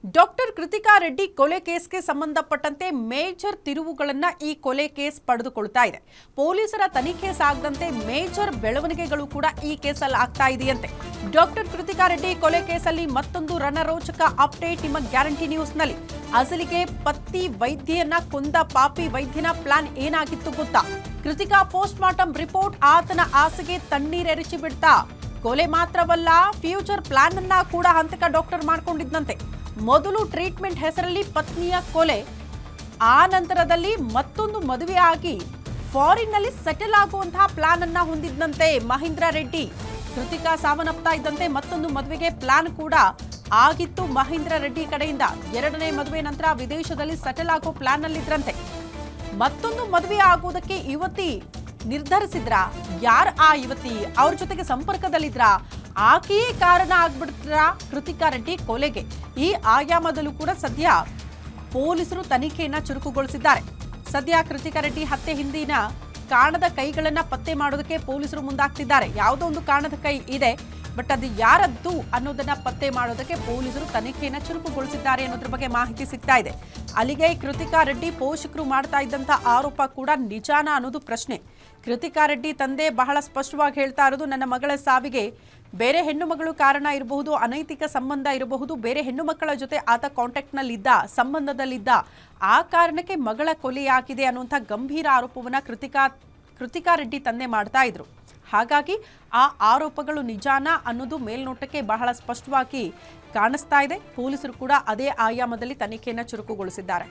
Doctor Krithika Reddy ಕೊಲೆ ಕೇಸ್ಗೆ ಸಂಬಂಧಪಟ್ಟಂತೆ major ತಿರುವುಗಳನ್ನ ಈ ಕೊಲೆ ಕೇಸ್ ಪಡೆದುಕೊಳ್ತಾ ಇದೆ. ಪೊಲೀಸರ ತನಿಖೆ ಸಾಗದಂತೆ ಮೇಜರ್ ಬೆಳವಣಿಗೆಗಳು ಕೂಡ ಈ ಕೇಸಲ್ಲಿ ಆಗ್ತಾ ಇದೆಯಂತೆ. ಡಾಕ್ಟರ್ ಕೃತಿಕಾ ರೆಡ್ಡಿ ಕೊಲೆ ಕೇಸಲ್ಲಿ ಮತ್ತೊಂದು ರಣರೋಚಕ ಅಪ್ಡೇಟ್ ನಿಮ್ಮ ಗ್ಯಾರಂಟಿ ನ್ಯೂಸ್ನಲ್ಲಿ. ಅಸಲಿಗೆ ಪತ್ತಿ ವೈದ್ಯೆಯನ್ನ ಕೊಂದ ಪಾಪಿ ವೈದ್ಯನ ಪ್ಲಾನ್ ಏನಾಗಿತ್ತು ಗೊತ್ತಾ? ಕೃತಿಕಾ ಪೋಸ್ಟ್ ಮಾರ್ಟಮ್ ರಿಪೋರ್ಟ್ ಆತನ ಆಸೆಗೆ ತಣ್ಣೀರೆರಚಿ ಬಿಡ್ತಾ. ಕೊಲೆ ಮಾತ್ರವಲ್ಲ, ಫ್ಯೂಚರ್ ಪ್ಲಾನ್ ಅನ್ನ ಕೂಡ ಹಂತಕ ಡಾಕ್ಟರ್ ಮಾಡ್ಕೊಂಡಿದ್ದಂತೆ. ಮೊದಲು ಟ್ರೀಟ್ಮೆಂಟ್ ಹೆಸರಲ್ಲಿ ಪತ್ನಿಯ ಕೊಲೆ, ಆ ನಂತರದಲ್ಲಿ ಮತ್ತೊಂದು ಮದುವೆ ಆಗಿ ಫಾರಿನ್ ನಲ್ಲಿ ಸೆಟಲ್ ಆಗುವಂತಹ ಪ್ಲಾನ್ ಅನ್ನ ಹೊಂದಿದ್ದಂತೆ ಮಹೇಂದ್ರ ರೆಡ್ಡಿ. ಕೃತಿಕಾ ಸಾವನ್ನಪ್ತಾ ಇದ್ದಂತೆ ಮತ್ತೊಂದು ಮದುವೆಗೆ ಪ್ಲಾನ್ ಕೂಡ ಆಗಿತ್ತು ಮಹೇಂದ್ರ ರೆಡ್ಡಿ ಕಡೆಯಿಂದ. ಎರಡನೇ ಮದುವೆ ನಂತರ ವಿದೇಶದಲ್ಲಿ ಸೆಟಲ್ ಆಗೋ ಪ್ಲಾನ್ ನಲ್ಲಿದ್ರಂತೆ. ಮತ್ತೊಂದು ಮದುವೆ ಆಗೋದಕ್ಕೆ ಯುವತಿ ನಿರ್ಧರಿಸಿದ್ರ? ಯಾರು ಆ ಯುವತಿ? ಅವ್ರ ಜೊತೆಗೆ ಸಂಪರ್ಕದಲ್ಲಿದ್ರ? ಆಕೆಯೇ ಕಾರಣ ಆಗ್ಬಿಡ್ತಾರ ಕೃತಿಕಾ ರೆಡ್ಡಿ ಕೊಲೆಗೆ? ಈ ಆಯಾಮದಲ್ಲೂ ಕೂಡ ಸದ್ಯ ಪೊಲೀಸರು ತನಿಖೆಯನ್ನ ಚುರುಕುಗೊಳಿಸಿದ್ದಾರೆ. ಸದ್ಯ ಕೃತಿಕಾ ರೆಡ್ಡಿ ಹತ್ಯೆ ಹಿಂದಿನ ಕಾಣದ ಕೈಗಳನ್ನ ಪತ್ತೆ ಮಾಡೋದಕ್ಕೆ ಪೊಲೀಸರು ಮುಂದಾಗ್ತಿದ್ದಾರೆ. ಯಾವುದೋ ಒಂದು ಕಾಣದ ಕೈ ಇದೆ, ಬಟ್ ಅದು ಯಾರದ್ದು ಅನ್ನೋದನ್ನ ಪತ್ತೆ ಮಾಡೋದಕ್ಕೆ ಪೊಲೀಸರು ತನಿಖೆಯನ್ನ ಚುರುಕುಗೊಳಿಸಿದ್ದಾರೆ ಅನ್ನೋದ್ರ ಬಗ್ಗೆ ಮಾಹಿತಿ ಸಿಗ್ತಾ ಇದೆ. ಅಲ್ಲಿಗೆ ಕೃತಿಕಾ ರೆಡ್ಡಿ ಪೋಷಕರು ಮಾಡ್ತಾ ಇದ್ದಂತ ಆರೋಪ ಕೂಡ ನಿಜಾನ ಅನ್ನೋದು ಪ್ರಶ್ನೆ. ಕೃತಿಕಾ ರೆಡ್ಡಿ ತಂದೆ ಬಹಳ ಸ್ಪಷ್ಟವಾಗಿ ಹೇಳ್ತಾ ಇರೋದು, ನನ್ನ ಮಗಳ ಸಾವಿಗೆ ಬೇರೆ ಹೆಣ್ಣು ಮಗಳು ಕಾರಣ ಇರಬಹುದು, ಅನೈತಿಕ ಸಂಬಂಧ ಇರಬಹುದು, ಬೇರೆ ಹೆಣ್ಣು ಮಕ್ಕಳ ಜೊತೆ ಆತ ಕಾಂಟ್ಯಾಕ್ಟ್ ನಲ್ಲಿದ್ದ, ಸಂಬಂಧದಲ್ಲಿದ್ದ, ಆ ಕಾರಣಕ್ಕೆ ಮಗಳ ಕೊಲೆಯಾಗಿದೆ ಅನ್ನುವಂಥ ಗಂಭೀರ ಆರೋಪವನ್ನ ಕೃತಿಕಾ ರೆಡ್ಡಿ ತಂದೆ ಮಾಡ್ತಾ ಇದ್ರು. ಹಾಗಾಗಿ ಆ ಆರೋಪಗಳು ನಿಜಾನ ಅನ್ನೋದು ಮೇಲ್ನೋಟಕ್ಕೆ ಬಹಳ ಸ್ಪಷ್ಟವಾಗಿ ಕಾಣಿಸ್ತಾ ಇದೆ. ಪೊಲೀಸರು ಕೂಡ ಅದೇ ಆಯಾಮದಲ್ಲಿ ತನಿಖೆಯನ್ನು ಚುರುಕುಗೊಳಿಸಿದ್ದಾರೆ.